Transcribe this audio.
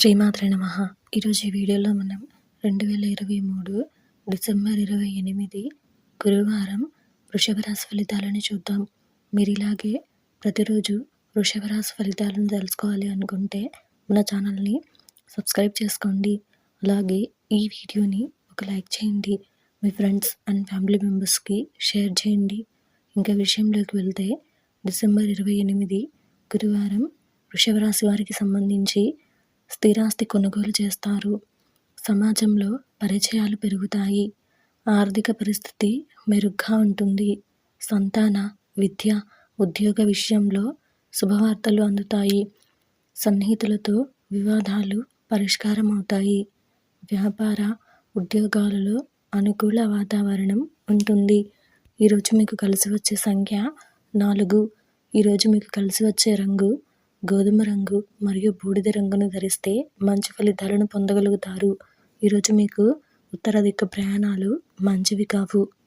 శ్రీమాత్రే నమః. ఈరోజు ఈ వీడియోలో మనం 2023 డిసెంబర్ 28 గురువారం వృషభ రాశి ఫలితాలను చూద్దాం. మీరు ఇలాగే ప్రతిరోజు వృషభ రాశి ఫలితాలను తెలుసుకోవాలి అనుకుంటే మన ఛానల్ని సబ్స్క్రైబ్ చేసుకోండి. అలాగే ఈ వీడియోని ఒక లైక్ చేయండి. మీ ఫ్రెండ్స్ అండ్ ఫ్యామిలీ మెంబర్స్కి షేర్ చేయండి. ఇంకా విషయంలోకి వెళ్తే డిసెంబర్ 28 గురువారం వృషభ రాశి వారికి సంబంధించి స్థిరాస్తి కొనుగోలు చేస్తారు. సమాజంలో పరిచయాలు పెరుగుతాయి. ఆర్థిక పరిస్థితి మెరుగ్గా ఉంటుంది. సంతాన, విద్య, ఉద్యోగ విషయంలో శుభవార్తలు అందుతాయి. సన్నిహితులతో వివాదాలు పరిష్కారం అవుతాయి. వ్యాపార, ఉద్యోగాలలో అనుకూల వాతావరణం ఉంటుంది. ఈరోజు మీకు కలిసి వచ్చే సంఖ్య 4. ఈరోజు మీకు కలిసి వచ్చే రంగు గోధుమ రంగు మరియు బూడిద రంగును ధరిస్తే మంచి ఫలితాలను పొందగలుగుతారు. ఈరోజు మీకు ఉత్తర దిక్కు ప్రయాణాలు మంచివి కావు.